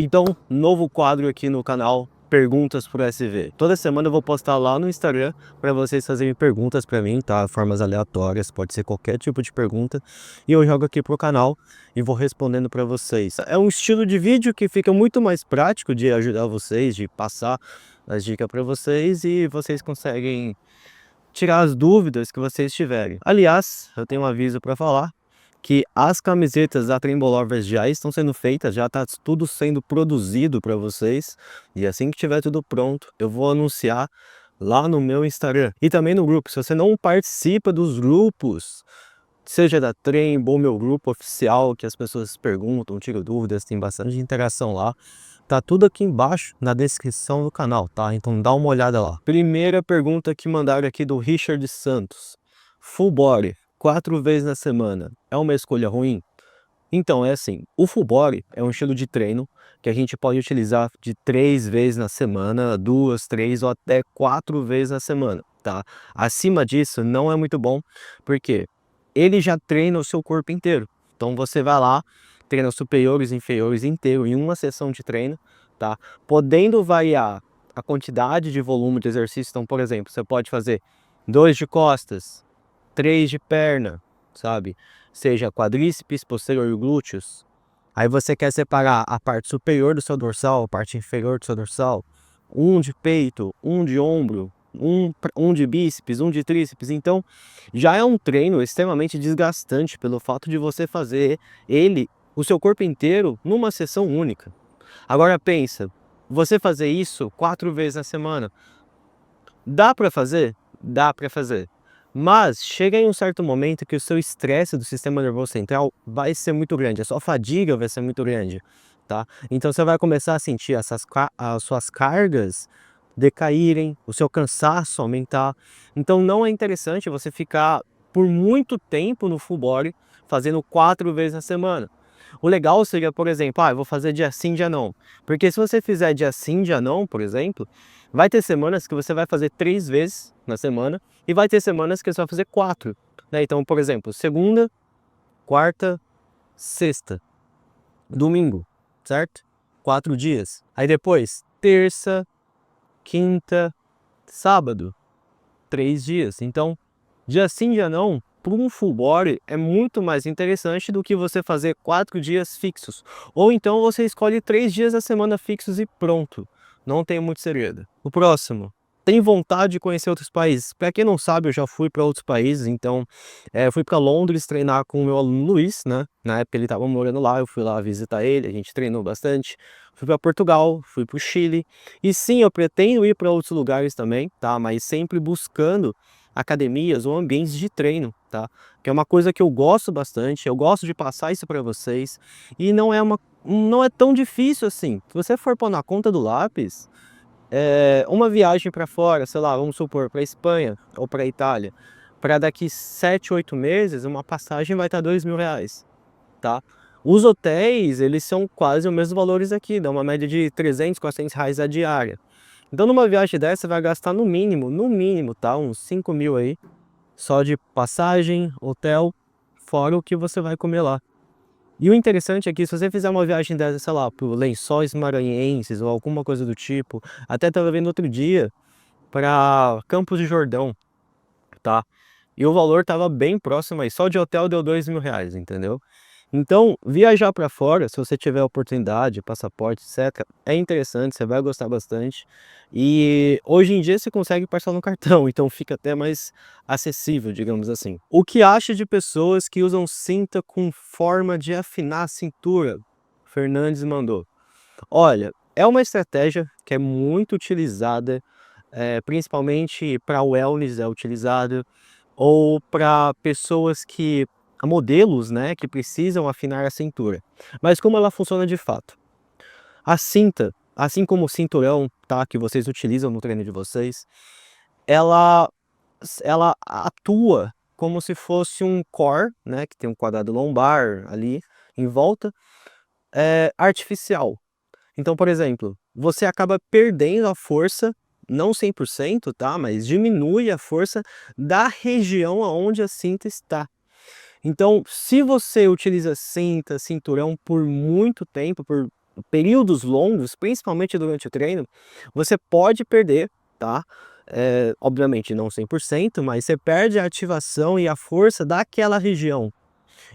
Então, novo quadro aqui no canal, Perguntas pro SV. Toda semana eu vou postar lá no Instagram para vocês fazerem perguntas para mim, tá? Formas aleatórias, pode ser qualquer tipo de pergunta. E eu jogo aqui pro canal e vou respondendo para vocês. É um estilo de vídeo que fica muito mais prático de ajudar vocês, de passar as dicas para vocês e vocês conseguem tirar as dúvidas que vocês tiverem. Aliás, eu tenho um aviso para falar, que as camisetas da Trembol Lovers já estão sendo feitas, já está tudo sendo produzido para vocês. E assim que tiver tudo pronto, eu vou anunciar lá no meu Instagram. E também no grupo, se você não participa dos grupos, seja da Trembol, meu grupo oficial, que as pessoas perguntam, tiram dúvidas, tem bastante interação lá. Tá tudo aqui embaixo na descrição do canal, tá? Então dá uma olhada lá. Primeira pergunta que mandaram aqui do Richard Santos. Full body, 4 vezes na semana, é uma escolha ruim? Então, é assim, o full body é um estilo de treino que a gente pode utilizar de 3 vezes na semana, 2, 3 ou até 4 vezes na semana, tá? Acima disso não é muito bom, porque ele já treina o seu corpo inteiro. Então você vai lá, treina superiores e inferiores inteiro em uma sessão de treino, tá? Podendo variar a quantidade de volume de exercício. Então, por exemplo, você pode fazer 2 de costas, 3 de perna, sabe? Seja quadríceps, posterior e glúteos. Aí você quer separar a parte superior do seu dorsal, a parte inferior do seu dorsal, um de peito, um de ombro, um de bíceps, um de tríceps. Então já é um treino extremamente desgastante pelo fato de você fazer o seu corpo inteiro, numa sessão única. Agora pensa, você fazer isso 4 vezes na semana, dá para fazer? Dá para fazer. Mas chega em um certo momento que o seu estresse do sistema nervoso central vai ser muito grande, a sua fadiga vai ser muito grande, tá? Então você vai começar a sentir as suas cargas decaírem, o seu cansaço aumentar. Então não é interessante você ficar por muito tempo no full body fazendo 4 vezes na semana. O legal seria, por exemplo, eu vou fazer dia sim, dia não. Porque se você fizer dia sim, dia não, por exemplo, vai ter semanas que você vai fazer 3 vezes na semana e vai ter semanas que você vai fazer 4, né? Então, por exemplo, segunda, quarta, sexta, domingo, certo? 4 dias. Aí depois, terça, quinta, sábado, 3 dias. Então, dia sim, dia não, para um full body é muito mais interessante do que você fazer 4 dias fixos. Ou então você escolhe 3 dias da semana fixos e pronto. Não tem muito segredo. O próximo. Tem vontade de conhecer outros países? Para quem não sabe, eu já fui para outros países, então eu fui para Londres treinar com o meu aluno Luiz, né? Na época ele estava morando lá, eu fui lá visitar ele, a gente treinou bastante. Fui para Portugal, fui para o Chile. E sim, eu pretendo ir para outros lugares também, tá? Mas sempre buscando academias ou ambientes de treino, tá? Que é uma coisa que eu gosto bastante, eu gosto de passar isso para vocês. E não é tão difícil assim. Se você for pôr na conta do lápis, uma viagem para fora, sei lá, vamos supor, para Espanha ou para Itália, para daqui 7, 8 meses, uma passagem vai estar R$ 2.000, tá? Os hotéis, eles são quase os mesmos valores aqui, dá uma média de 300, R$ 400 a diária. Então numa viagem dessa você vai gastar no mínimo, tá? Uns 5.000 aí, só de passagem, hotel, fora o que você vai comer lá. E o interessante é que se você fizer uma viagem dessa, sei lá, para Lençóis Maranhenses ou alguma coisa do tipo, até estava vendo outro dia, para Campos de Jordão, tá? E o valor estava bem próximo aí, só de hotel deu R$ 2.000, entendeu? Então, viajar para fora, se você tiver oportunidade, passaporte, etc., é interessante, você vai gostar bastante. E hoje em dia você consegue parcelar no cartão, então fica até mais acessível, digamos assim. O que acha de pessoas que usam cinta com forma de afinar a cintura? Fernandes mandou. Olha, é uma estratégia que é muito utilizada, principalmente para wellness é utilizada, ou para pessoas modelos, né, que precisam afinar a cintura. Mas como ela funciona de fato? A cinta, assim como o cinturão, tá, que vocês utilizam no treino de vocês, ela ela atua como se fosse um core, né, que tem um quadrado lombar ali em volta, artificial. Então, por exemplo, você acaba perdendo a força, não 100%, tá, mas diminui a força da região aonde a cinta está. Então, se você utiliza cinta, cinturão por muito tempo, por períodos longos, principalmente durante o treino, você pode perder, tá? Obviamente não 100%, mas você perde a ativação e a força daquela região.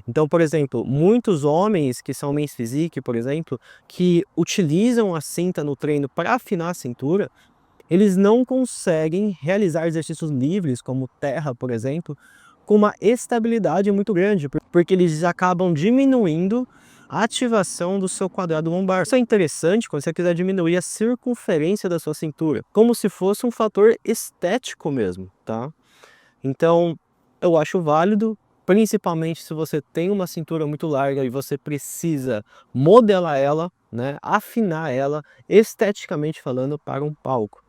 Então, por exemplo, muitos homens que são main physique, por exemplo, que utilizam a cinta no treino para afinar a cintura, eles não conseguem realizar exercícios livres, como terra, por exemplo, com uma estabilidade muito grande, porque eles acabam diminuindo a ativação do seu quadrado lombar. Isso é interessante quando você quiser diminuir a circunferência da sua cintura, como se fosse um fator estético mesmo, tá? Então, eu acho válido, principalmente se você tem uma cintura muito larga e você precisa modelar ela, né, afinar ela, esteticamente falando, para um palco.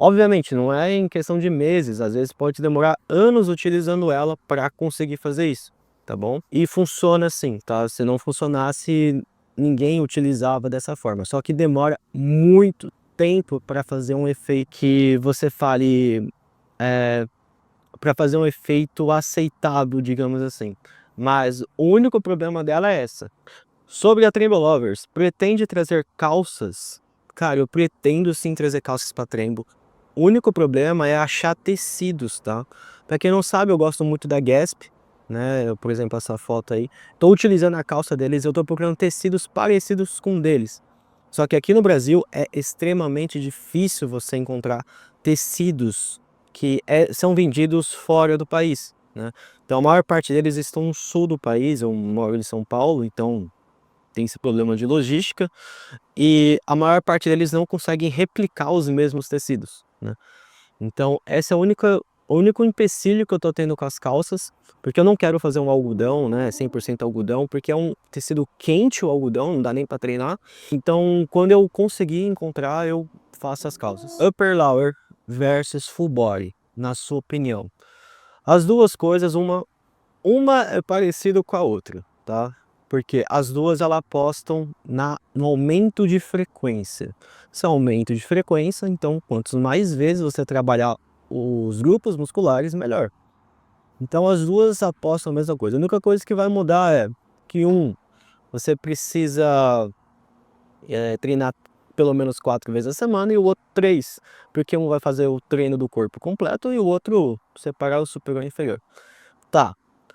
Obviamente, não é em questão de meses, às vezes pode demorar anos utilizando ela para conseguir fazer isso, tá bom? E funciona assim, tá? Se não funcionasse, ninguém utilizava dessa forma, só que demora muito tempo para fazer um efeito que você fale, para fazer um efeito aceitável, digamos assim. Mas o único problema dela é essa. Sobre a Trembo Lovers, pretende trazer calças? Cara, eu pretendo sim trazer calças para Trembo. O único problema é achar tecidos, tá? Para quem não sabe, eu gosto muito da Gasp, né? Por exemplo, essa foto aí. Tô utilizando a calça deles, eu tô procurando tecidos parecidos com deles. Só que aqui no Brasil é extremamente difícil você encontrar tecidos que são vendidos fora do país, né? Então a maior parte deles estão no sul do país, eu moro em São Paulo, então tem esse problema de logística, e a maior parte deles não conseguem replicar os mesmos tecidos, né? Então essa é o único empecilho que eu tô tendo com as calças, porque eu não quero fazer um algodão, né, 100% algodão, porque é um tecido quente o algodão, não dá nem para treinar. Então quando eu conseguir encontrar, eu faço as calças. Upper Lower versus Full Body, na sua opinião? As duas coisas, uma é parecida com a outra, tá? Porque as duas ela apostam no aumento de frequência. Se é aumento de frequência, então quantos mais vezes você trabalhar os grupos musculares, melhor. Então as duas apostam a mesma coisa. A única coisa que vai mudar é que você precisa treinar pelo menos 4 vezes a semana e o outro 3, porque um vai fazer o treino do corpo completo e o outro separar o superior e inferior. Tá.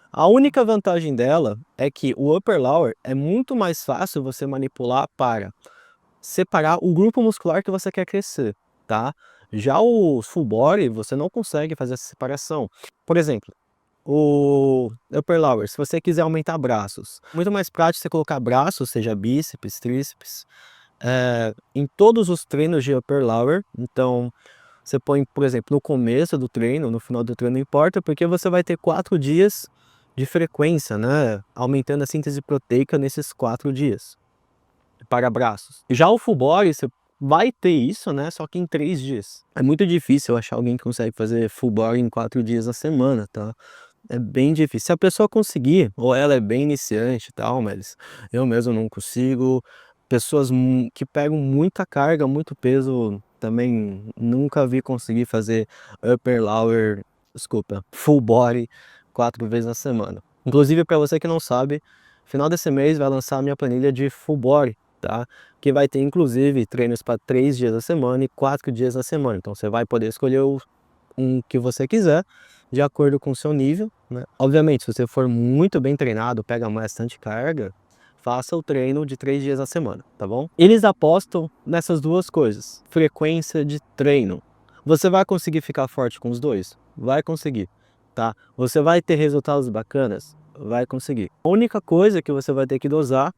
A única vantagem dela é que o upper lower é muito mais fácil você manipular para separar o grupo muscular que você quer crescer, tá? Já o full body, você não consegue fazer essa separação. Por exemplo, o upper lower, se você quiser aumentar braços, muito mais prático você colocar braços, seja bíceps, tríceps, em todos os treinos de upper lower. Então, você põe, por exemplo, no começo do treino, no final do treino, não importa, porque você vai ter 4 dias de frequência, né? Aumentando a síntese proteica nesses 4 dias para braços. Já o full body, você vai ter isso, né? Só que em 3 dias. É muito difícil achar alguém que consegue fazer full body em 4 dias na semana, tá? É bem difícil. Se a pessoa conseguir, ou ela é bem iniciante e tal, mas eu mesmo não consigo. Pessoas que pegam muita carga, muito peso, também nunca vi conseguir fazer upper lower, desculpa, full body 4 vezes na semana. Inclusive, para você que não sabe, final desse mês vai lançar a minha planilha de full body, tá? Que vai ter inclusive treinos para 3 dias da semana e 4 dias da semana. Então você vai poder escolher um que você quiser, de acordo com o seu nível, né? Obviamente, se você for muito bem treinado, pega bastante carga, faça o treino de 3 dias na semana, tá bom? Eles apostam nessas duas coisas, frequência de treino. Você vai conseguir ficar forte com os dois? Vai conseguir, tá? Você vai ter resultados bacanas? Vai conseguir. A única coisa que você vai ter que dosar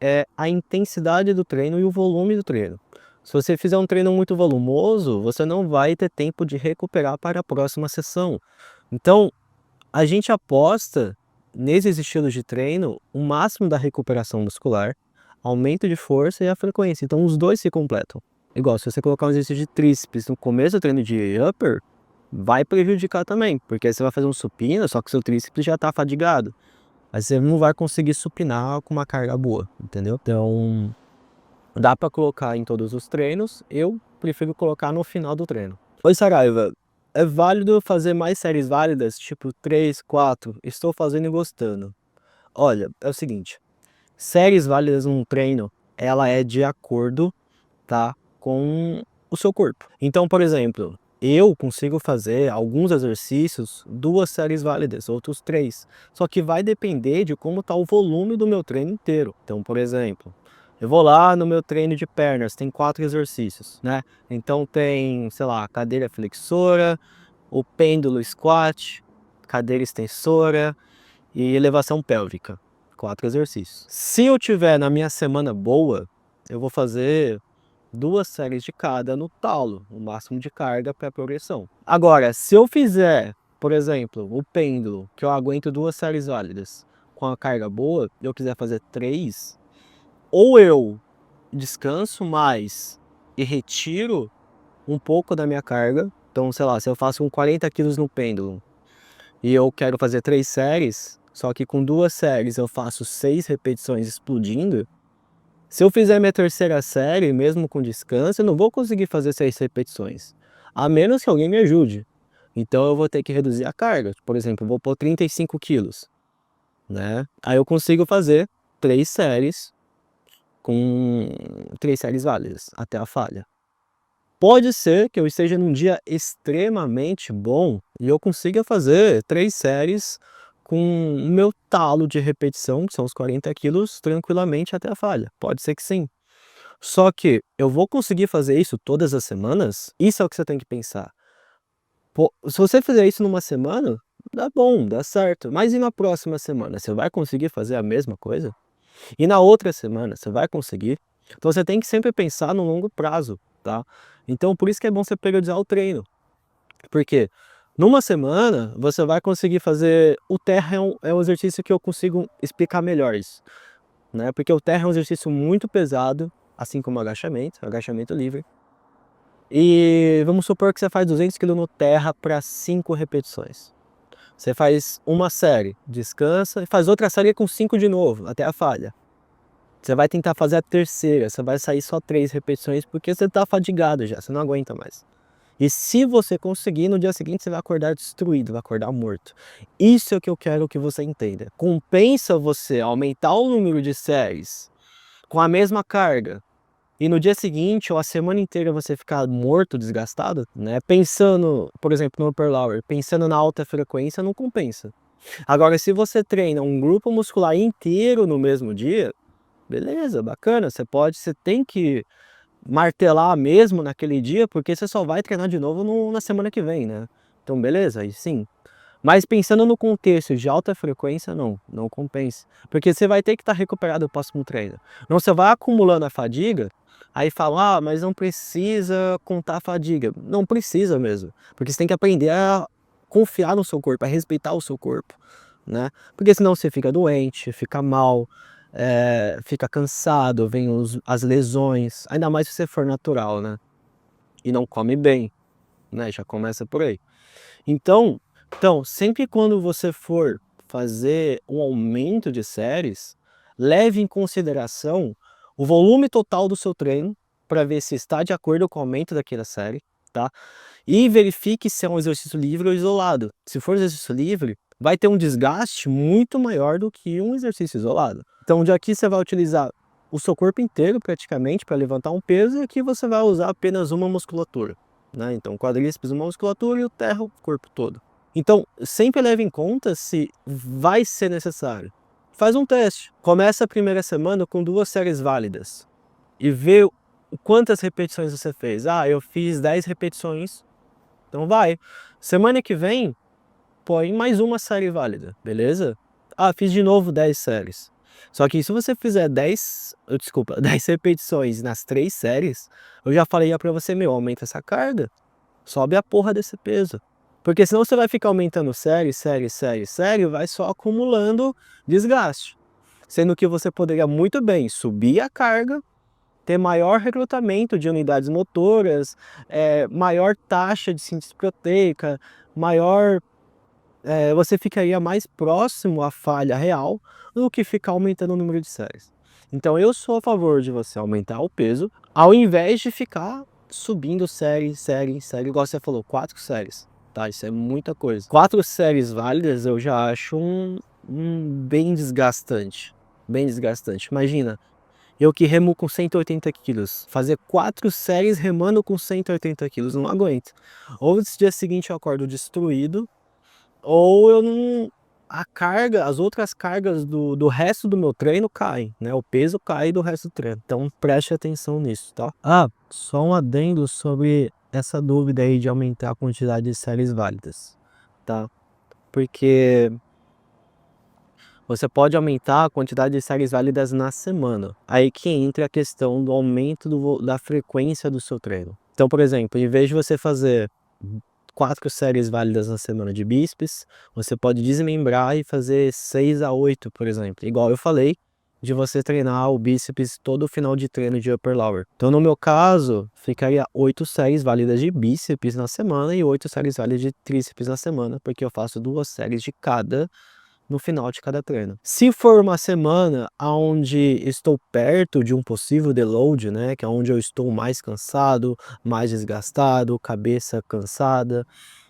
é a intensidade do treino e o volume do treino. Se você fizer um treino muito volumoso, você não vai ter tempo de recuperar para a próxima sessão. Então, a gente aposta nesses estilos de treino o máximo da recuperação muscular, aumento de força e a frequência. Então, os dois se completam. Igual, se você colocar um exercício de tríceps no começo do treino de upper, vai prejudicar também, porque aí você vai fazer um supino, só que seu tríceps já está fadigado. Aí você não vai conseguir supinar com uma carga boa, entendeu? Então, dá para colocar em todos os treinos, eu prefiro colocar no final do treino. Oi, Saraiva, é válido fazer mais séries válidas, tipo 3, 4? Estou fazendo e gostando. Olha, é o seguinte, séries válidas num treino ela é de acordo, tá, com o seu corpo. Então, por exemplo, eu consigo fazer alguns exercícios 2 séries válidas, outros 3. Só que vai depender de como está o volume do meu treino inteiro. Então, por exemplo, eu vou lá no meu treino de pernas, tem 4 exercícios, né? Então tem, sei lá, cadeira flexora, o pêndulo squat, cadeira extensora e elevação pélvica. 4 exercícios. Se eu tiver na minha semana boa, eu vou fazer 2 séries de cada no talo, o máximo de carga para progressão. Agora, se eu fizer, por exemplo, o pêndulo, que eu aguento 2 séries válidas, com a carga boa, e eu quiser fazer 3, ou eu descanso mais e retiro um pouco da minha carga. Então, sei lá, se eu faço um 40 quilos no pêndulo e eu quero fazer 3 séries, só que com 2 séries eu faço 6 repetições explodindo. Se eu fizer minha terceira série, mesmo com descanso, eu não vou conseguir fazer 6 repetições, a menos que alguém me ajude. Então eu vou ter que reduzir a carga. Por exemplo, eu vou pôr 35 quilos, né? Aí eu consigo fazer 3 séries com 3 séries válidas, até a falha. Pode ser que eu esteja num dia extremamente bom e eu consiga fazer 3 séries com o meu talo de repetição, que são os 40 quilos, tranquilamente até a falha. Pode ser que sim. Só que eu vou conseguir fazer isso todas as semanas? Isso é o que você tem que pensar. Pô, se você fizer isso numa semana, dá bom, dá certo. Mas e na próxima semana? Você vai conseguir fazer a mesma coisa? E na outra semana, você vai conseguir? Então você tem que sempre pensar no longo prazo, tá? Então por isso que é bom você periodizar o treino. Porque numa semana você vai conseguir fazer. O terra é um exercício que eu consigo explicar melhor isso, né? Porque o terra é um exercício muito pesado, assim como o agachamento livre. E vamos supor que você faz 200 kg no terra para 5 repetições. Você faz uma série, descansa e faz outra série com 5 de novo, até a falha. Você vai tentar fazer a terceira, você vai sair só 3 repetições porque você está fadigado já, você não aguenta mais. E se você conseguir, no dia seguinte você vai acordar destruído, vai acordar morto. Isso é o que eu quero que você entenda. Compensa você aumentar o número de séries com a mesma carga e no dia seguinte ou a semana inteira você ficar morto, desgastado, né? Pensando, por exemplo, no upper lower, pensando na alta frequência, não compensa. Agora, se você treina um grupo muscular inteiro no mesmo dia, beleza, bacana, você tem que martelar mesmo naquele dia, porque você só vai treinar de novo na semana que vem, né? Então, beleza, aí sim. Mas pensando no contexto de alta frequência, não compensa. Porque você vai ter que estar recuperado o próximo treino. Não, você vai acumulando a fadiga, aí fala, mas não precisa contar a fadiga. Não precisa mesmo. Porque você tem que aprender a confiar no seu corpo, a respeitar o seu corpo, né? Porque senão você fica doente, fica mal, fica cansado, vem as lesões. Ainda mais se você for natural, né? E não come bem, né? Já começa por aí. Então, sempre quando você for fazer um aumento de séries, leve em consideração o volume total do seu treino para ver se está de acordo com o aumento daquela série, tá? E verifique se é um exercício livre ou isolado. Se for exercício livre, vai ter um desgaste muito maior do que um exercício isolado. Então, de aqui você vai utilizar o seu corpo inteiro praticamente para levantar um peso e aqui você vai usar apenas uma musculatura, né? Então, quadríceps uma musculatura e o terra o corpo todo. Então, sempre leve em conta se vai ser necessário. Faz um teste. Começa a primeira semana com 2 séries válidas e vê quantas repetições você fez. Ah, eu fiz 10 repetições, então vai. Semana que vem, põe mais uma série válida, beleza? Ah, fiz de novo 10 séries. Só que se você fizer 10 repetições nas 3 séries, eu já falei pra você, aumenta essa carga, sobe a porra desse peso. Porque senão você vai ficar aumentando série, e vai só acumulando desgaste. Sendo que você poderia muito bem subir a carga, ter maior recrutamento de unidades motoras, maior taxa de síntese proteica, você ficaria mais próximo à falha real do que ficar aumentando o número de séries. Então eu sou a favor de você aumentar o peso, ao invés de ficar subindo série, igual você falou, 4 séries, tá? Isso é muita coisa. 4 séries válidas eu já acho bem desgastante, bem desgastante. Imagina, Eu que remo com 180 quilos, fazer 4 séries remando com 180 quilos, não aguento. Ou no dia seguinte eu acordo destruído, ou eu não... as outras cargas do resto do meu treino caem, né? O peso cai do resto do treino. Então preste atenção nisso, tá? Ah, só um adendo sobre essa dúvida aí de aumentar a quantidade de séries válidas, tá? Porque você pode aumentar a quantidade de séries válidas na semana. Aí que entra a questão do aumento da frequência do seu treino. Então, por exemplo, em vez de você fazer 4 séries válidas na semana de bíceps, você pode desmembrar e fazer 6 a 8, por exemplo. Igual eu falei, de você treinar o bíceps todo final de treino de upper lower. Então, no meu caso, ficaria 8 séries válidas de bíceps na semana e 8 séries válidas de tríceps na semana, porque eu faço 2 séries de cada no final de cada treino. Se for uma semana onde estou perto de um possível deload, né, que é onde eu estou mais cansado, mais desgastado, cabeça cansada,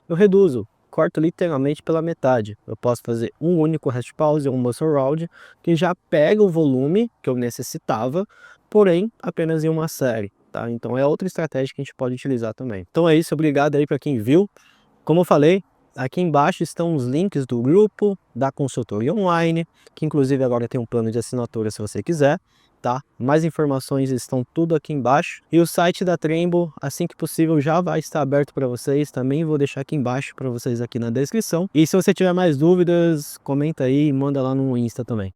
eu reduzo, corto literalmente pela metade. Eu posso fazer um único rest pause ou um muscle round que já pega o volume que eu necessitava, porém apenas em uma série, tá? Então é outra estratégia que a gente pode utilizar também. Então é isso, obrigado aí para quem viu. Como eu falei, aqui embaixo estão os links do grupo, da consultoria online, que inclusive agora tem um plano de assinatura se você quiser, tá? Mais informações estão tudo aqui embaixo. E o site da Trembo, assim que possível, já vai estar aberto para vocês. Também vou deixar aqui embaixo para vocês aqui na descrição. E se você tiver mais dúvidas, comenta aí e manda lá no Insta também.